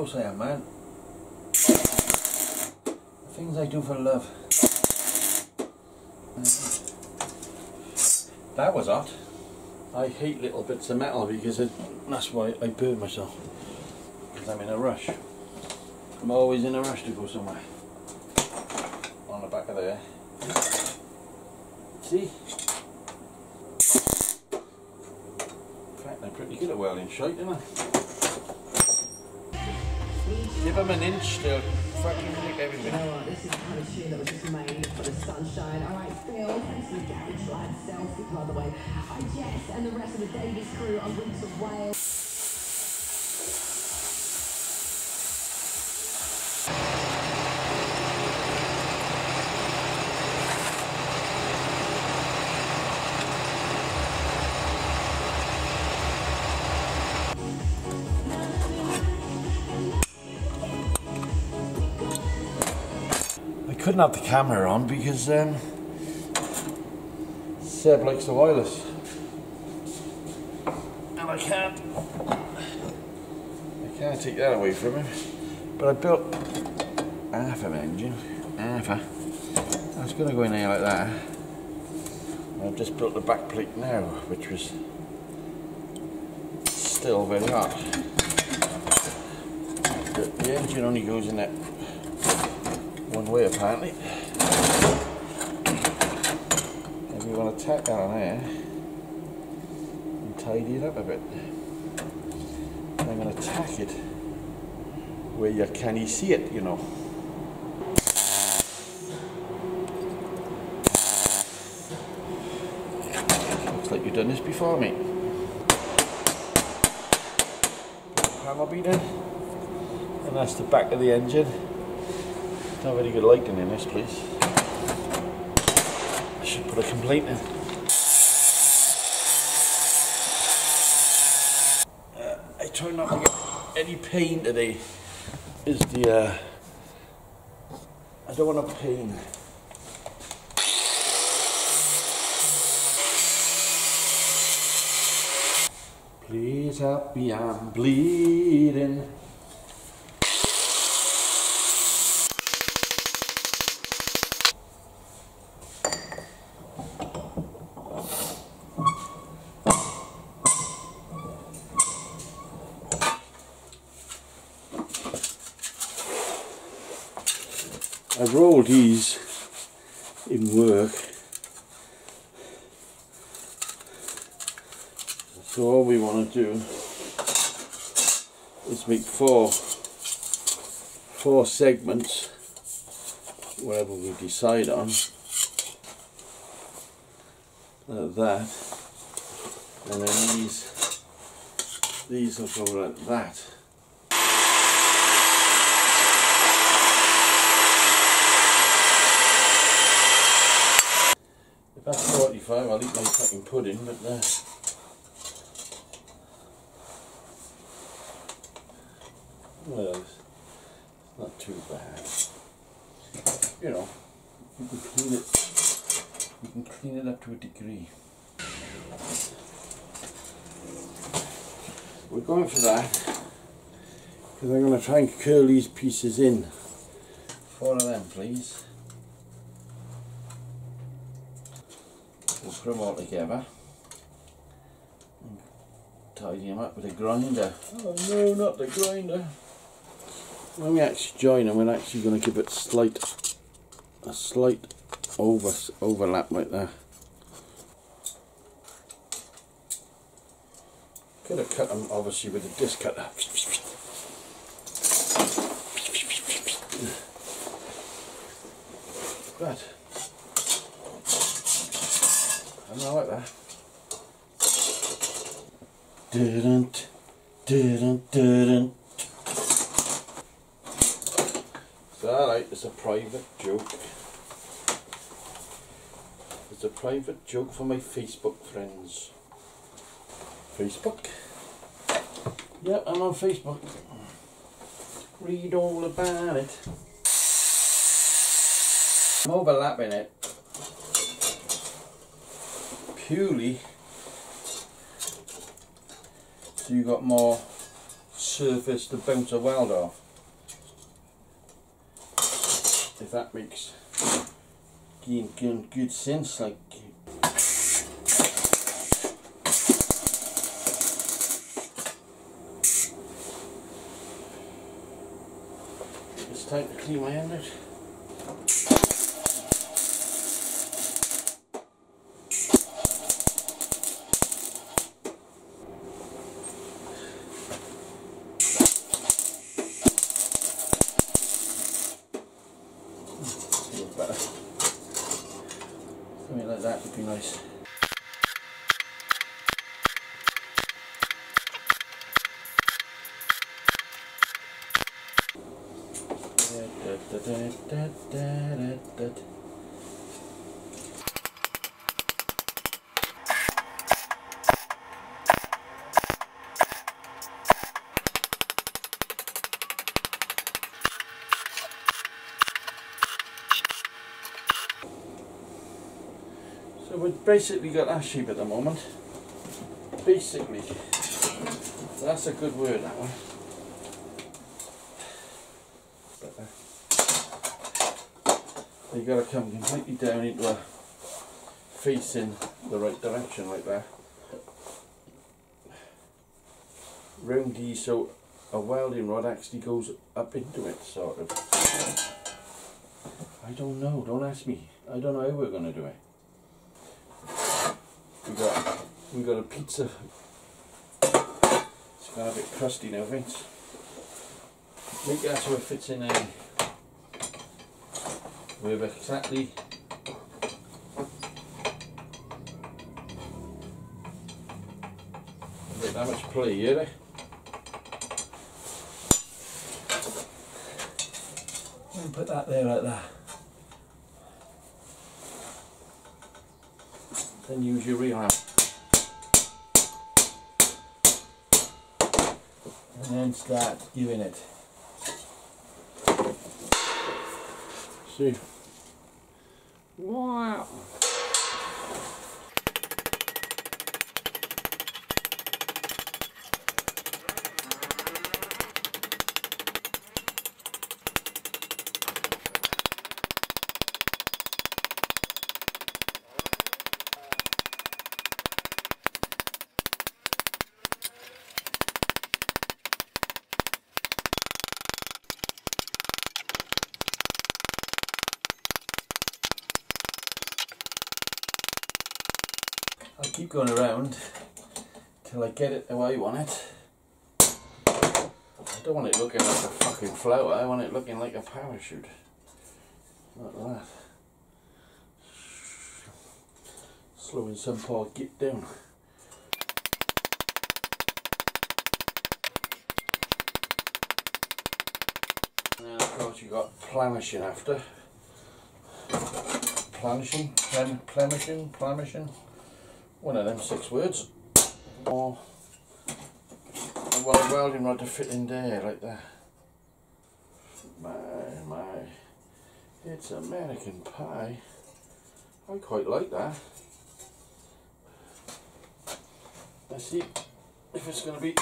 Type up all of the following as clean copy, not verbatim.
close I am, man. Things I do for love. That was hot. I hate little bits of metal because that's why I burn myself. Because I'm in a rush. I'm always in a rush to go somewhere. On the back of there. See? In fact, they're pretty good at welding shite, aren't they? Give them an inch, they'll fucking nick everything. You know what, this is the kind of tune that was just made for the sunshine. Alright, Phil, thanks for the garage lad selfie, by the way. Jess and the rest of the Davis crew on Roots of Wales. I couldn't have the camera on because Seb likes the wireless and I can't take that away from him. But I built half an engine, that's going to go in there like that. I've just built the back plate now, which was still very hot. The engine only goes in that one way apparently. If you want to tack that on there and tidy it up a bit, I'm going to tack it where you can see it, you know. Looks like you've done this before, mate. Hammer bead in, and that's the back of the engine. Not very good lighting in this place. I should put a complaint in. I try not to get any pain today. Is the I don't want to pain. Please help me, I'm bleeding. I rolled these in work, so all we want to do is make four segments, whatever we decide on, like that, and then these will go like that. If that's 45, I'll eat my fucking pudding, but well, it's not too bad. You know, you can clean it up to a degree. We're going for that because I'm going to try and curl these pieces in. 4 of them, please. We'll put them all together and tidy them up with a grinder. Oh no, not the grinder. When we actually join them, we're actually going to give it a slight overlap like that. Could have cut them obviously with a disc cutter. But I don't like that. Didn't. It's alright, it's a private joke. It's a private joke for my Facebook friends. Facebook? Yep, I'm on Facebook. Read all about it. I'm overlapping it purely so you got more surface to bounce a weld off. If that makes good sense, like. It's time to clean my hand out. Better. Something like that would be nice. So we've basically got that shape at the moment. Basically, that's a good word, that one. You got to come completely down into a facing the right direction like that. Round these so a welding rod actually goes up into it, sort of. I don't know, don't ask me. I don't know how we're going to do it. We got a pizza. It's got a bit crusty now, Vince. Make that so it fits in there. With exactly that much play here, eh? And put that there like that. Then use your reel out. And then start giving it. See? Wow! I'll keep going around till I get it the way I want it. I don't want it looking like a fucking flower, I want it looking like a parachute. Like that. Slowing some poor git down. And then of course you got plenishing after. Plenishing. One of them 6 words. Or I want a welding rod to fit in there like that. My, it's American Pie. I quite like that. Let's see if it's going to be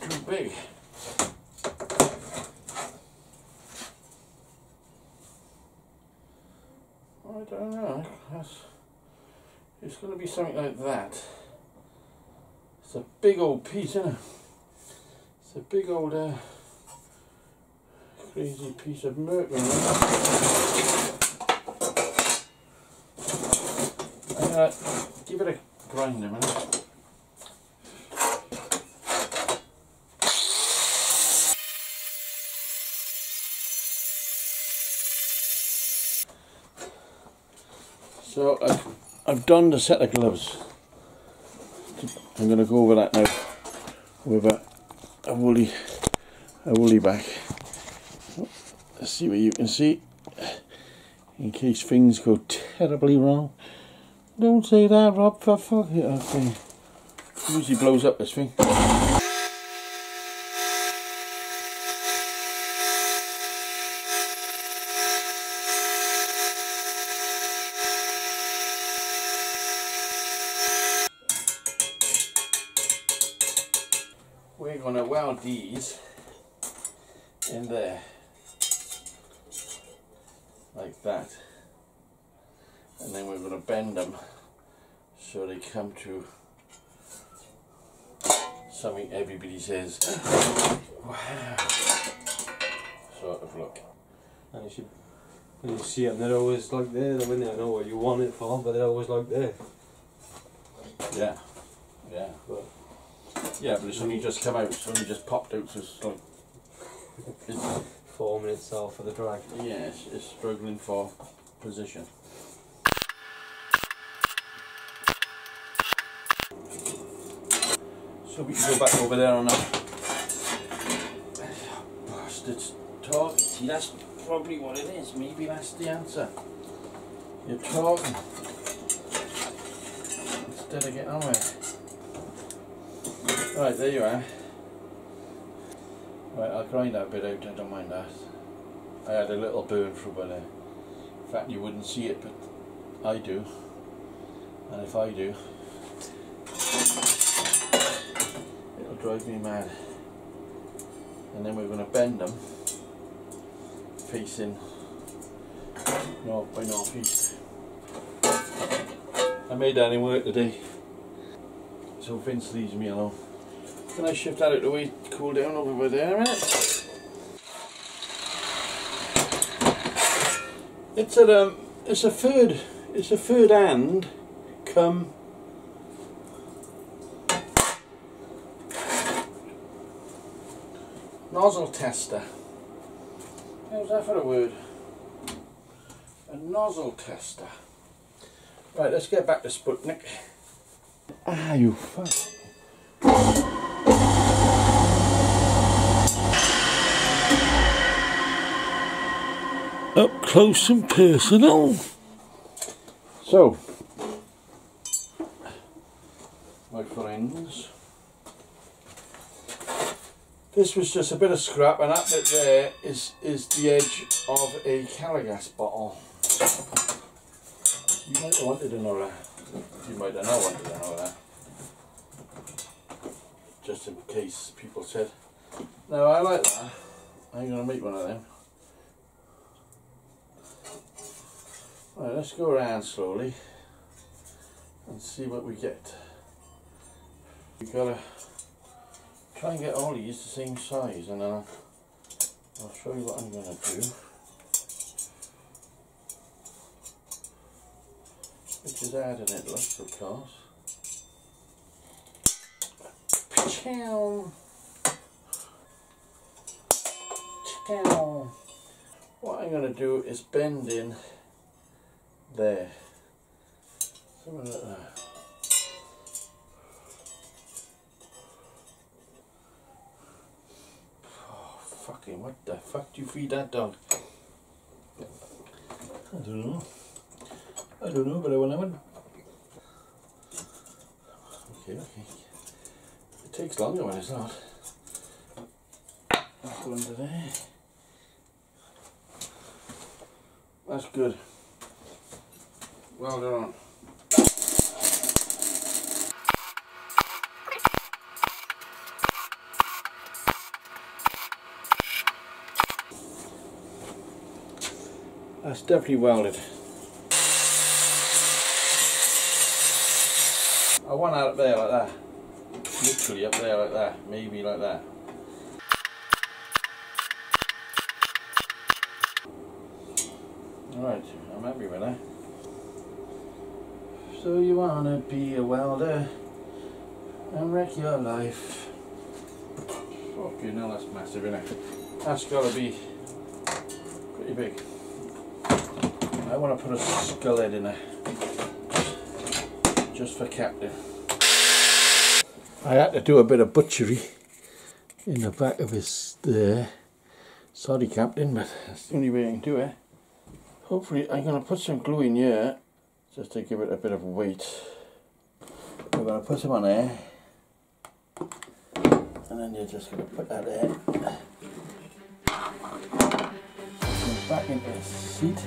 too big. I don't know. It's going to be something like that. It's a big old piece, isn't it? It's a big old crazy piece of mercury. I'm going to give it a grind a minute. So I've donned a set of gloves. I'm going to go over that now with a woolly back. Let's see what you can see, in case things go terribly wrong. Don't say that, Rob, for fuck it. Okay. Usually blows up this thing. we're going to weld these in there like that, and then we're going to bend them so they come to something everybody says, wow, sort of look. And you should, when you see them, they're always like there. I mean, I know what you want it for, but they're always like there. Yeah, yeah. But yeah, but it's only just come out, it's only just popped out, so it's like, it's, forming itself for the drag. yeah, it's struggling for position. So we can go back over there on that. Bastards talking. See, that's probably what it is. Maybe that's the answer. You're talking instead of getting on with it. Right, there you are. Right, I'll grind that bit out, I don't mind that. I had a little burn through by there. In fact, you wouldn't see it, but I do. And if I do, it'll drive me mad. And then we're going to bend them facing north by northeast. I made that in work today, so Vince leaves me alone. Can I shift that out the way, cool down over by there a minute? It's a third hand come nozzle tester. How's that for a word? A nozzle tester. Right, let's get back to Sputnik. Ah, you fuck. Up close and personal. So, my friends, this was just a bit of scrap, and that bit there is the edge of a Calagas bottle. You might have wanted to know that. You might have not wanted to know that. Just in case people said, no, I like that. I'm going to make one of them. Right, let's go around slowly and see what we get. We've got to try and get all these the same size, and then I'll show you what I'm going to do. Which is adding it, looks, of course. Chow. Chow. What I'm going to do is bend in there. Something like that. Oh, fucking, what the fuck do you feed that dog? I don't know. I don't know, but I want one. Okay, okay. It takes longer when it's not. Let's go under there. That's good. Well done. That's definitely welded. I want that up there like that. Literally up there like that. Maybe like that. Alright, I'm happy with that. So you wanna be a welder and wreck your life. Fucking hell, that's massive, isn't it? That's gotta be pretty big. I wanna put a skull head in there. Just for Captain. I had to do a bit of butchery in the back of his there. Sorry Captain, but that's the only way I can do it. Hopefully I'm going to put some glue in here just to give it a bit of weight. We're going to put some on there, and then you're just going to put that there. Back into the seat.